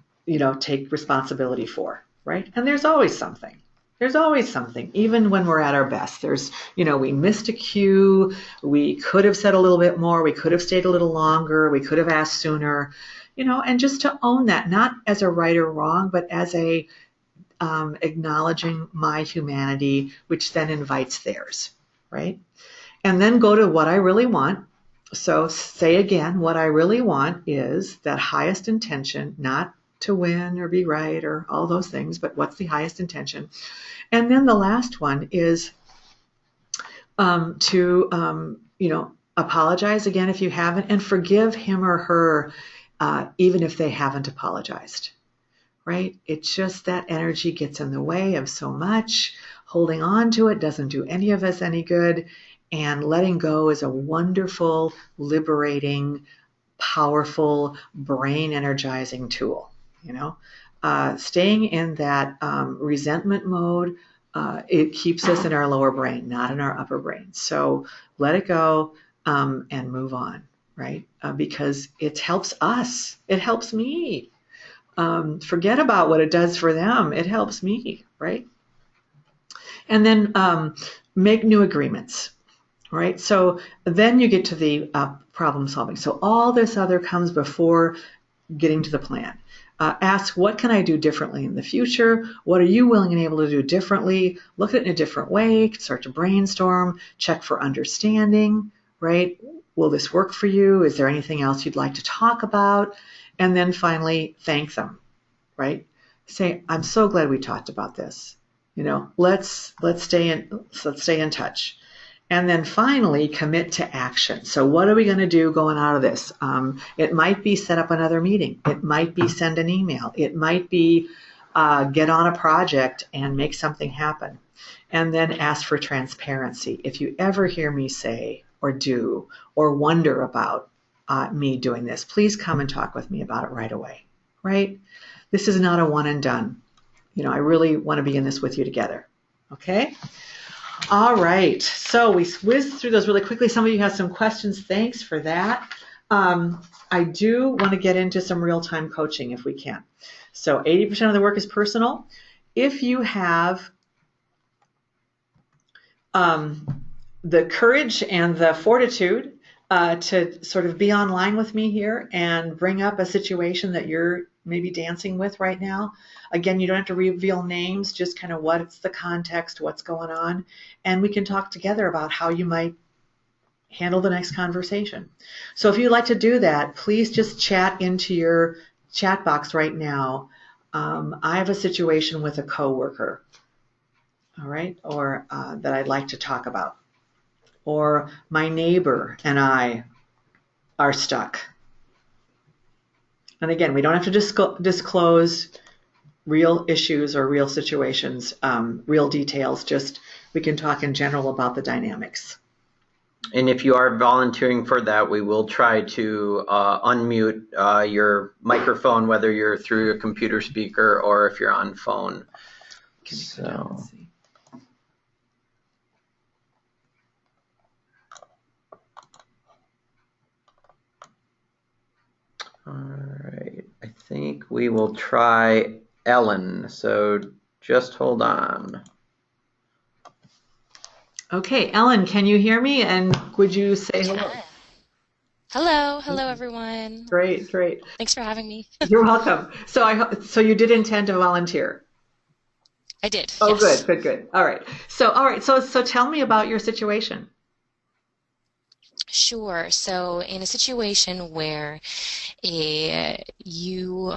take responsibility for, right? And there's always something. There's always something, even when we're at our best. There's, we missed a cue. We could have said a little bit more. We could have stayed a little longer. We could have asked sooner, and just to own that, not as a right or wrong, but as a acknowledging my humanity, which then invites theirs, right? And then go to what I really want. So say again, what I really want is that highest intention, not to win or be right or all those things, but what's the highest intention? And then the last one is to apologize again if you haven't, and forgive him or her even if they haven't apologized, right? It's just that energy gets in the way of so much. Holding on to it doesn't do any of us any good. And letting go is a wonderful, liberating, powerful, brain energizing tool. Staying in that resentment mode, it keeps us in our lower brain, not in our upper brain. So let it go and move on, right? Because it helps us. It helps me. Forget about what it does for them. It helps me, right? And then make new agreements. Right? So then you get to the problem solving. So all this other comes before getting to the plan. Ask, what can I do differently in the future? What are you willing and able to do differently? Look at it in a different way. Start to brainstorm. Check for understanding, right? Will this work for you? Is there anything else you'd like to talk about? And then finally, thank them, right? Say, I'm so glad we talked about this. Let's stay in touch. And then finally, commit to action. So what are we going to do going out of this? It might be set up another meeting. It might be send an email. It might be get on a project and make something happen. And then ask for transparency. If you ever hear me say or do or wonder about me doing this, please come and talk with me about it right away, right? This is not a one and done. I really want to be in this with you together, okay? All right, so we whizzed through those really quickly. Some of you have some questions. Thanks for that. I do want to get into some real-time coaching if we can. So 80% of the work is personal. If you have the courage and the fortitude to sort of be online with me here and bring up a situation that you're maybe dancing with right now. Again, you don't have to reveal names, just kind of what's the context, what's going on, and we can talk together about how you might handle the next conversation. So if you'd like to do that, please just chat into your chat box right now. I have a situation with a coworker, all right, or that I'd like to talk about. Or my neighbor and I are stuck. And again, we don't have to disclose real issues or real situations, real details, just we can talk in general about the dynamics. And if you are volunteering for that, we will try to unmute your microphone, whether you're through a computer speaker or if you're on phone. So. All right, I think we will try Ellen, so just hold on. Okay, Ellen, can you hear me? And would you I say hello? can. Hello everyone. Great, great. Thanks for having me. You're welcome. So you did intend to volunteer. I did, Oh, good, yes. good, good. All right. So tell me about your situation. Sure. So in a situation where you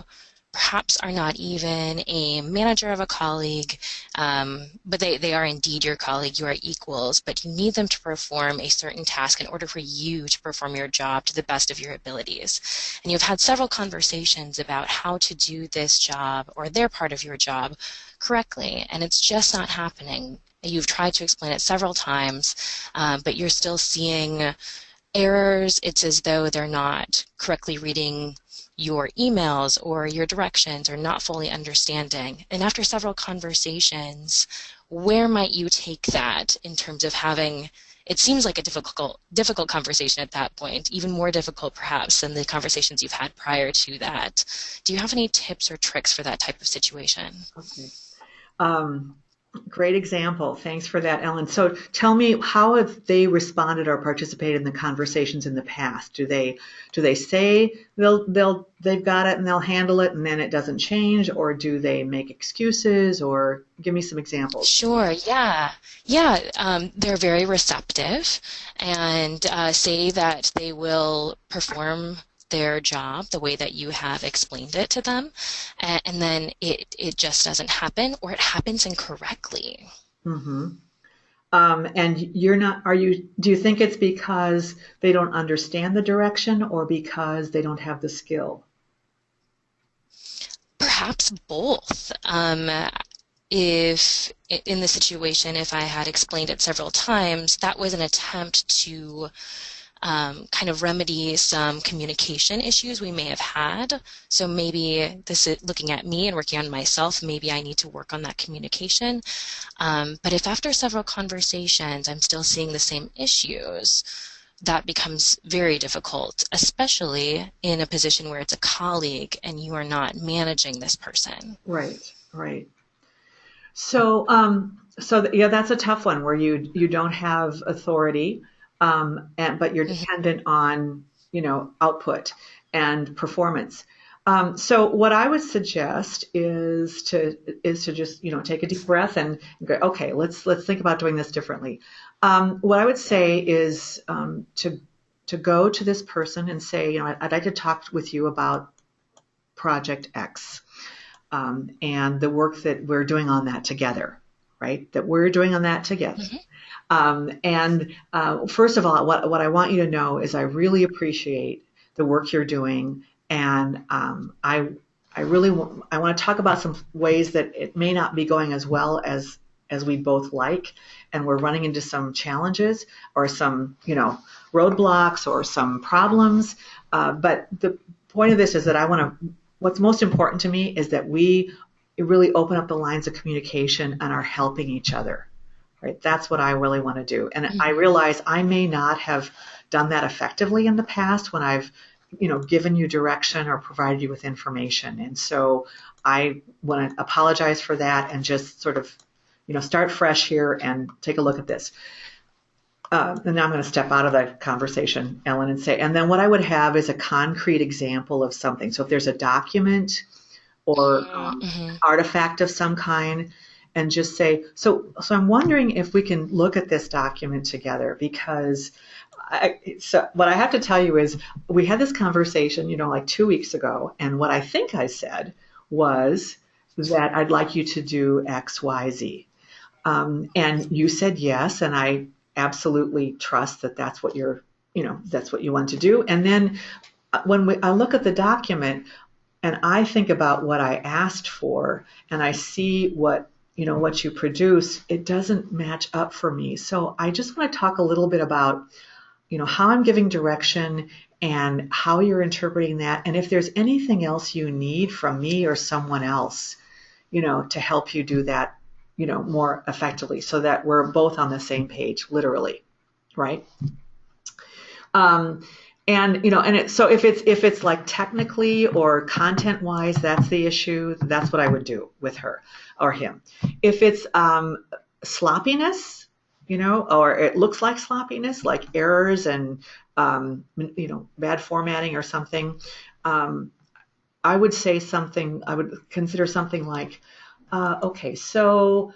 perhaps are not even a manager of a colleague, but they are indeed your colleague, you are equals, but you need them to perform a certain task in order for you to perform your job to the best of your abilities. And you've had several conversations about how to do this job or their part of your job correctly, and it's just not happening. You've tried to explain it several times, but you're still seeing errors. It's as though they're not correctly reading your emails or your directions or not fully understanding. And after several conversations, where might you take that in terms of having, it seems like a difficult conversation at that point, even more difficult perhaps than the conversations you've had prior to that. Do you have any tips or tricks for that type of situation? Okay. Um, Great example. Thanks for that, Ellen. So tell me, how have they responded or participated in the conversations in the past? Do they say they've got it and they'll handle it and then it doesn't change, or do they make excuses? Or give me some examples. Sure, yeah. Yeah, they're very receptive and say that they will perform their job the way that you have explained it to them, and then it just doesn't happen or it happens incorrectly. hmm and you're not, do you think it's because they don't understand the direction or because they don't have the skill? Perhaps both. If in the situation, if I had explained it several times, that was an attempt to kind of remedy some communication issues we may have had. So maybe this is looking at me and working on myself, maybe I need to work on that communication. But if after several conversations I'm still seeing the same issues, that becomes very difficult, especially in a position where it's a colleague and you are not managing this person. Right, right. Yeah, that's a tough one where you don't have authority, but you're Mhm. dependent on output and performance. So what I would suggest is to just take a deep breath and go, okay, let's think about doing this differently. What I would say is to go to this person and say, I'd like to talk with you about Project X, and the work that we're doing on that together, right? That we're doing on that together. Mhm. And First of all, what I want you to know is I really appreciate the work you're doing, and I really I want to talk about some ways that it may not be going as well as we both like, and we're running into some challenges or some roadblocks or some problems. But the point of this is that what's most important to me is that we really open up the lines of communication and are helping each other. Right? That's what I really want to do. And I Mhm. realize I may not have done that effectively in the past when I've, given you direction or provided you with information. And so I want to apologize for that and just sort of, start fresh here and take a look at this. And now I'm going to step out of the conversation, Ellen, and say, and then what I would have is a concrete example of something. So if there's a document or Mhm. artifact of some kind, and just say, so I'm wondering if we can look at this document together, because so what I have to tell you is we had this conversation, like 2 weeks ago, and what I think I said was that I'd like you to do X, Y, Z. And you said yes, and I absolutely trust that that's what you want to do. And then I look at the document and I think about what I asked for and I see what you produce, it doesn't match up for me. So I just want to talk a little bit about, how I'm giving direction and how you're interpreting that. And if there's anything else you need from me or someone else, to help you do that, more effectively so that we're both on the same page, literally. Right. Um, so if it's like technically or content wise, that's the issue. That's what I would do with her or him. If it's sloppiness, or it looks like sloppiness, like errors and, bad formatting or something, I would consider something like, okay, so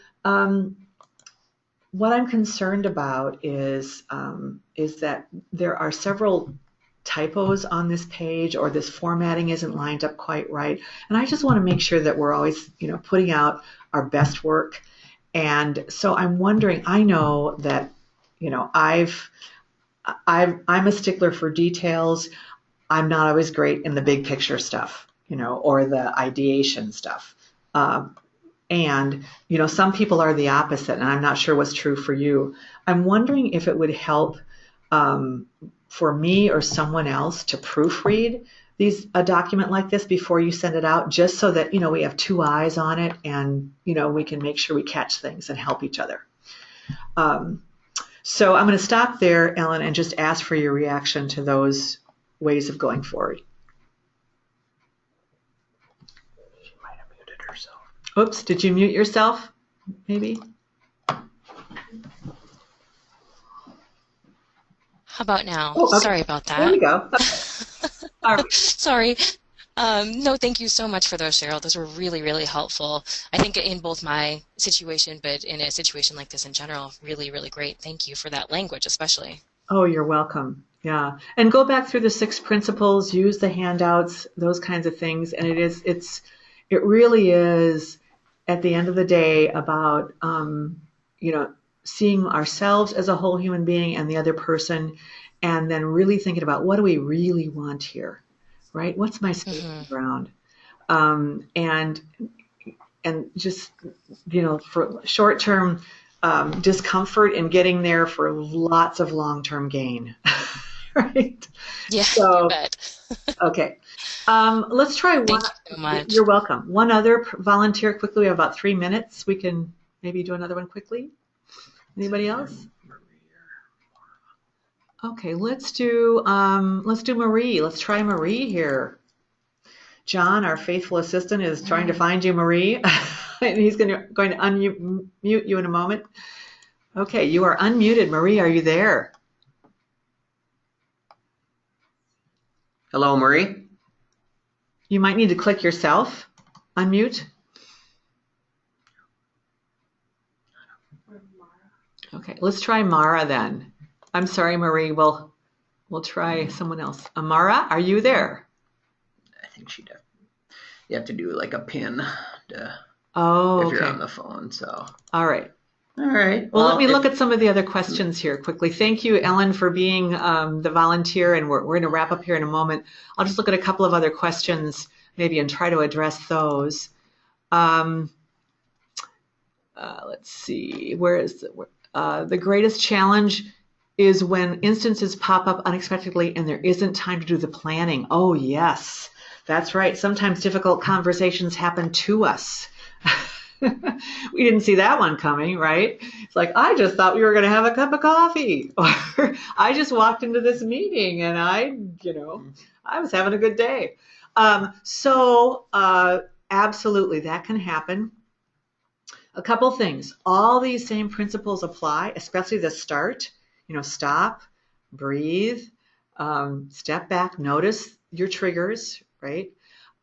what I'm concerned about is that there are several typos on this page, or this formatting isn't lined up quite right. And I just want to make sure that we're always, putting out our best work. And so I'm wondering, I know that, I'm a stickler for details. I'm not always great in the big picture stuff, or the ideation stuff. And, some people are the opposite, and I'm not sure what's true for you. I'm wondering if it would help for me or someone else to proofread a document like this before you send it out, just so that, we have two eyes on it, and, we can make sure we catch things and help each other. So I'm going to stop there, Ellen, and just ask for your reaction to those ways of going forward. She might have muted herself. Oops, did you mute yourself? Maybe? How about now? Oh, okay. Sorry about that. There we go. All right. Sorry. No, thank you so much for those, Cheryl. Those were really, really helpful. I think in both my situation, but in a situation like this in general, really, really great. Thank you for that language, especially. Oh, you're welcome. Yeah. And go back through the 6 principles, use the handouts, those kinds of things. And it really is, at the end of the day, about, seeing ourselves as a whole human being and the other person, and then really thinking about, what do we really want here, right? What's my space ground? And just, for short-term discomfort and getting there for lots of long-term gain, right? Yeah, so, you bet. Okay. Let's try one. Thank you so much. You're welcome. One other volunteer quickly. We have about 3 minutes. We can maybe do another one quickly. Anybody else? Okay, let's do Marie. Let's try Marie here. John, our faithful assistant, is trying to find you, Marie, and he's going to unmute you in a moment. Okay, you are unmuted. Marie, are you there? Hello, Marie. You might need to click yourself. Unmute. Okay, let's try Mara then. I'm sorry, Marie. We'll try someone else. Amara, are you there? I think you have to do like a pin if you're on the phone. So. All right. All right. Well, let me look at some of the other questions here quickly. Thank you, Ellen, for being the volunteer, and we're going to wrap up here in a moment. I'll just look at a couple of other questions maybe and try to address those. Let's see. Where is the greatest challenge is when instances pop up unexpectedly and there isn't time to do the planning. Oh, yes, that's right. Sometimes difficult conversations happen to us. We didn't see that one coming, right? It's like, I just thought we were going to have a cup of coffee. Or I just walked into this meeting and I was having a good day. Absolutely, that can happen. A couple things. All these same principles apply, especially the start. Stop, breathe, step back, notice your triggers, right?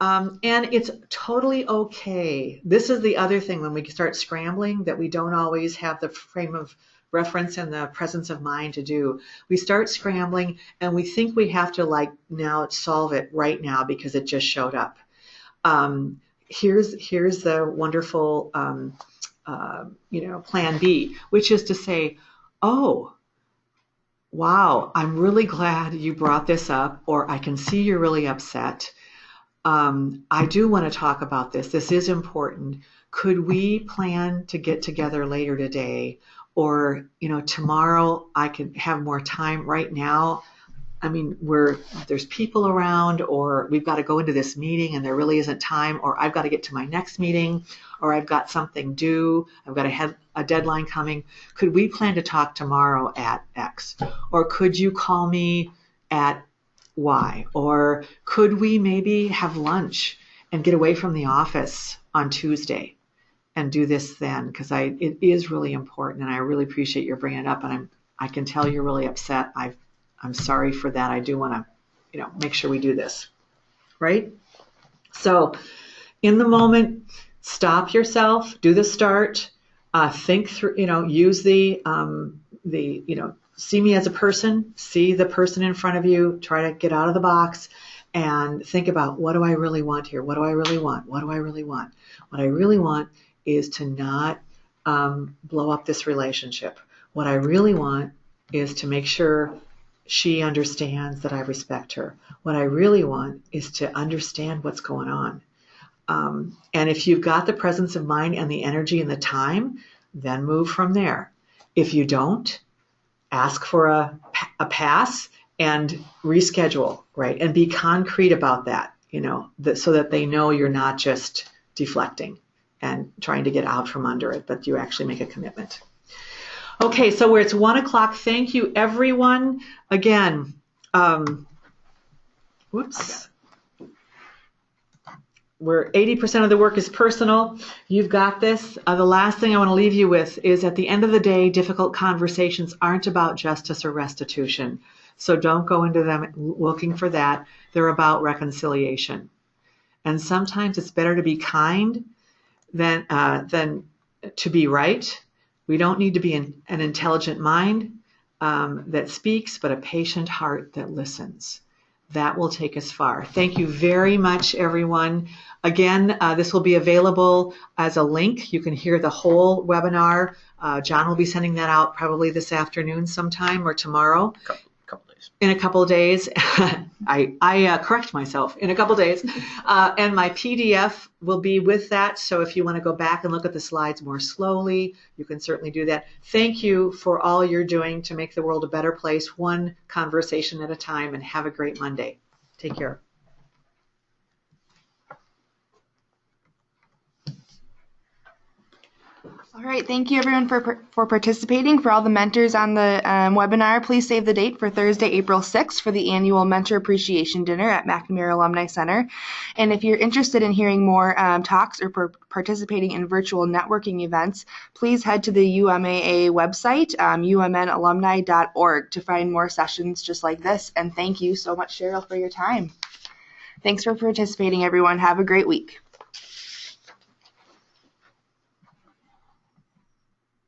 And it's totally okay. This is the other thing when we start scrambling that we don't always have the frame of reference and the presence of mind to do. We start scrambling and we think we have to now solve it right now because it just showed up. Here's the wonderful plan B, which is to say, oh, wow, I'm really glad you brought this up, or I can see you're really upset. I do want to talk about this. This is important. Could we plan to get together later today? Or, tomorrow I could have more time. Right now, there's people around, or we've got to go into this meeting and there really isn't time, or I've got to get to my next meeting, or I've got something due, I've got a deadline coming. Could we plan to talk tomorrow at X? Or could you call me at Y? Or could we maybe have lunch and get away from the office on Tuesday? and do this then, because it is really important, and I really appreciate your bringing it up, and I can tell you're really upset. I'm sorry for that. I do want to, make sure we do this, right? So in the moment, stop yourself, do the start, think through, use the, see me as a person, see the person in front of you, try to get out of the box and think about, what do I really want here? What do I really want? What do I really want? What I really want is to not blow up this relationship. What I really want is to make sure she understands that I respect her. What I really want is to understand what's going on. And if you've got the presence of mind and the energy and the time, then move from there. If you don't, ask for a pass and reschedule, right? And be concrete about that, so that they know you're not just deflecting and trying to get out from under it, but you actually make a commitment. Okay, so where it's 1 o'clock, thank you everyone. Again, where 80% of the work is personal. You've got this. The last thing I want to leave you with is, at the end of the day, difficult conversations aren't about justice or restitution. So don't go into them looking for that. They're about reconciliation. And sometimes it's better to be kind than to be right. We don't need to be an intelligent mind that speaks, but a patient heart that listens. That will take us far. Thank you very much, everyone. Again, this will be available as a link. You can hear the whole webinar. John will be sending that out probably this afternoon sometime or tomorrow. In a couple of days. I correct myself, in a couple of days. And my PDF will be with that. So if you want to go back and look at the slides more slowly, you can certainly do that. Thank you for all you're doing to make the world a better place, one conversation at a time, and have a great Monday. Take care. All right, thank you everyone for participating. For all the mentors on the webinar, please save the date for Thursday, April 6th for the annual Mentor Appreciation Dinner at McNamara Alumni Center. And if you're interested in hearing more talks or participating in virtual networking events, please head to the UMAA website, umnalumni.org, to find more sessions just like this. And thank you so much, Cheryl, for your time. Thanks for participating, everyone. Have a great week.